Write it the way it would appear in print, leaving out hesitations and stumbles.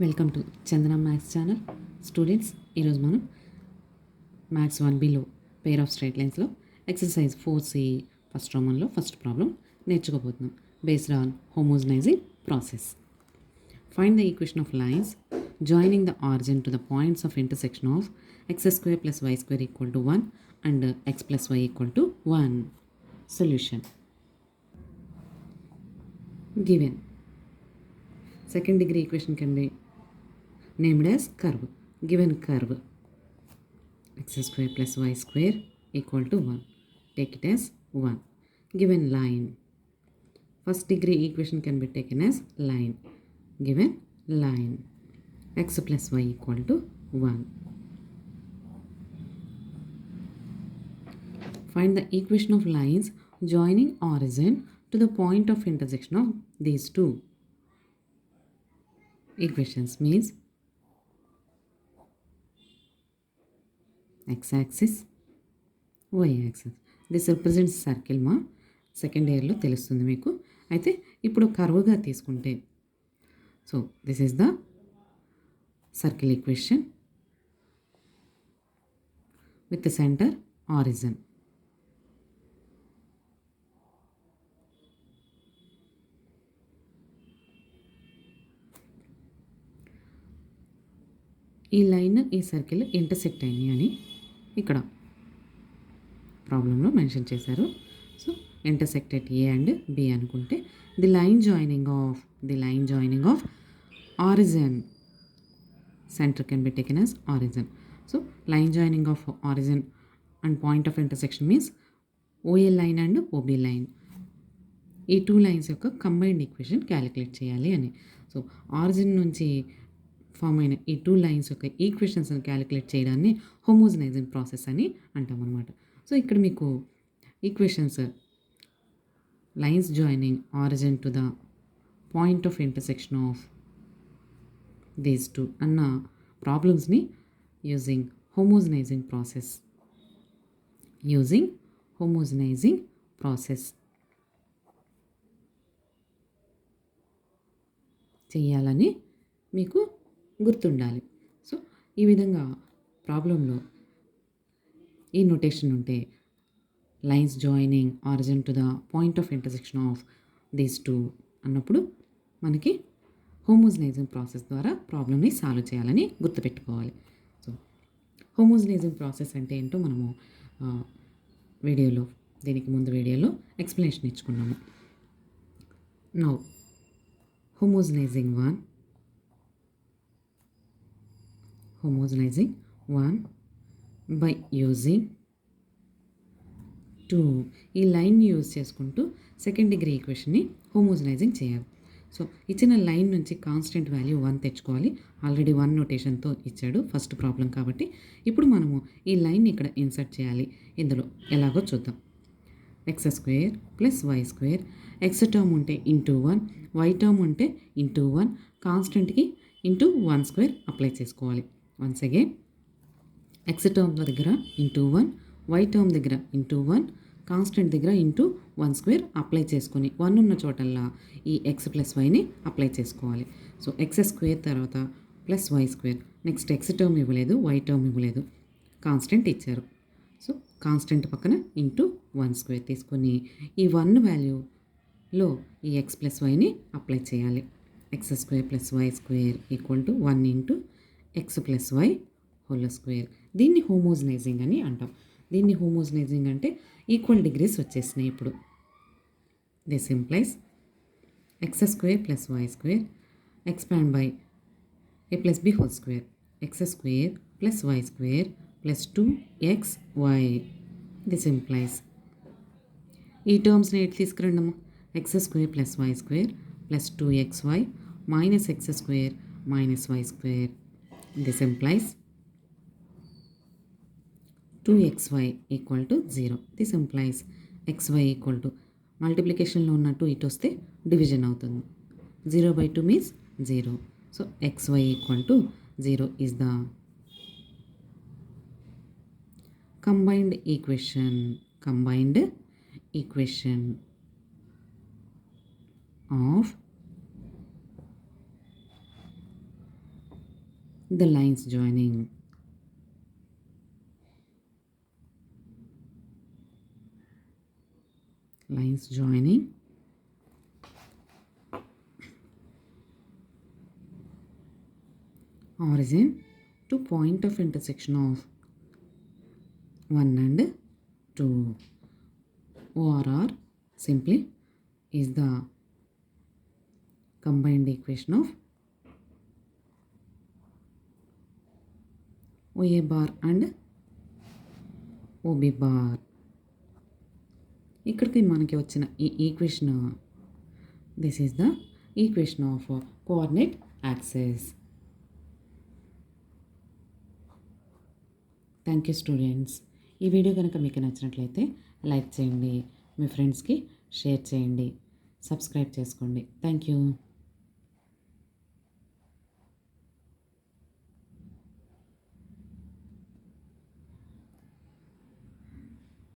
Welcome to Chandana maths channel. Students, ఈరోజు మనం maths 1Bలో పెయిర్ ఆఫ్ స్ట్రైట్ లైన్స్లో ఎక్సర్సైజ్ 4C ఫస్ట్ రోమన్లో ఫస్ట్ ప్రాబ్లం నేర్చుకోబోతున్నాం. Based on homogenizing process. Find the equation of lines joining the origin to the points of intersection of x² + y² = 1 and x + y = 1. Solution. Given second degree equation can be named as curve. Given curve x² + y² = 1. Take it as 1. Given line, first degree equation can be taken as line. Given line x + y = 1. Find the equation of lines joining origin to the point of intersection of these two equations. Means x-axis, y-axis. This represents circle. మా second ఇయర్లో తెలుస్తుంది మీకు. అయితే ఇప్పుడు కర్వ్గా తీసుకుంటే, so this is the circle equation with the center origin. ఈ line ఈ సర్కిల్ ఇంటర్సెక్ట్ అయినాయి అని ఇక్కడ ప్రాబ్లంలో మెన్షన్ చేశారు. So intersected A and B అనుకుంటే the line joining of origin center can be taken as origin. So line joining of origin and point of intersection means OL line and OB line. ఈ two lines యొక్క combined equation calculate చేయాలి అని. So origin నుంచి form అయిన ఈ two lines యొక్క ఈక్వేషన్స్ని calculate చేయడాన్ని హోమోజనైజింగ్ process అని అంటాం అనమాట. సో ఇక్కడ మీకు equations lines joining origin to the point of intersection of these two అన్న ప్రాబ్లమ్స్ని యూజింగ్ హోమోజనైజింగ్ ప్రాసెస్ చేయాలని మీకు గుర్తుండాలి. సో ఈ విధంగా ప్రాబ్లంలో ఈ నోటేషన్ ఉంటే lines joining origin to the point of intersection of these two అన్నప్పుడు మనకి హోమోజనైజింగ్ ప్రాసెస్ ద్వారా ప్రాబ్లమ్ని సాల్వ్ చేయాలని గుర్తుపెట్టుకోవాలి. సో హోమోజనైజింగ్ ప్రాసెస్ అంటే ఏంటో మనము దీనికి ముందు వీడియోలో ఎక్స్ప్లెనేషన్ ఇచ్చుకున్నాము. Now homogenizing one by using 2. ఈ లైన్ని యూజ్ చేసుకుంటూ సెకండ్ డిగ్రీ ఈక్వేషన్ని హోమోజనైజింగ్ చేయాలి. సో ఇచ్చిన లైన్ నుంచి కాన్స్టెంట్ వాల్యూ 1 తెచ్చుకోవాలి. ఆల్రెడీ 1 నోటేషన్తో ఇచ్చాడు ఫస్ట్ ప్రాబ్లం కాబట్టి. ఇప్పుడు మనము ఈ లైన్ని ఇక్కడ ఇన్సర్ట్ చేయాలి. ఇందులో ఎలాగో చూద్దాం. x² + y², x టర్మ్ ఉంటే ఇంటూ 1, y టర్మ్ ఉంటే ఇంటూ 1, కాన్స్టెంట్కి ఇంటూ 1² అప్లై చేసుకోవాలి. వన్స్ అగైన్ x టర్మ్ దగ్గర ఇంటూ 1, y టర్మ్ దగ్గర ఇంటూ 1, కాన్స్టెంట్ దగ్గర ఇంటూ 1² అప్లై చేసుకొని 1 ఉన్న చోటల్లా ఈ x + yని అప్లై చేసుకోవాలి. సో x² తర్వాత +y². నెక్స్ట్ x టర్మ్ ఇవ్వలేదు, y టర్మ్ ఇవ్వలేదు, కాన్స్టెంట్ ఇచ్చారు. సో కాన్స్టెంట్ పక్కన ఇంటూ 1² తీసుకొని ఈ 1 వాల్యూలో ఈ x + yని అప్లై చేయాలి. x² + y² = 1 × x + y (2). దీన్ని హోమోజనైజింగ్ అని అంటాం. దీన్ని హోమోజనైజింగ్ అంటే ఈక్వల్ డిగ్రీస్ వచ్చేసినాయి ఇప్పుడు. This implies x² + y² expand by a + b whole square. x² + y² + 2xy. This implies ఈ టర్మ్స్ని ఎటు తీసుకురండమ్మా. x² + y² + 2xy - x² - y². This implies 2xy = 0. This implies xy మల్టిప్లికేషన్లో ఉన్నట్టు ఇటు వస్తే డివిజన్ అవుతుంది. 0/2 means 0. So xy = 0 is the combined equation of the lines joining. Lines joining. Origin to point of intersection of 1 and 2. ORR simply is the combined equation of OA bar and OB bar. ఇక్కడికి మనకి వచ్చిన ఈ equation, this is the equation of coordinate access. Thank you students. ఈ video కనుక మీకు నచ్చినట్లయితే like చేయండి, మీ ఫ్రెండ్స్కి షేర్ చేయండి, సబ్స్క్రైబ్ చేసుకోండి. Thank you.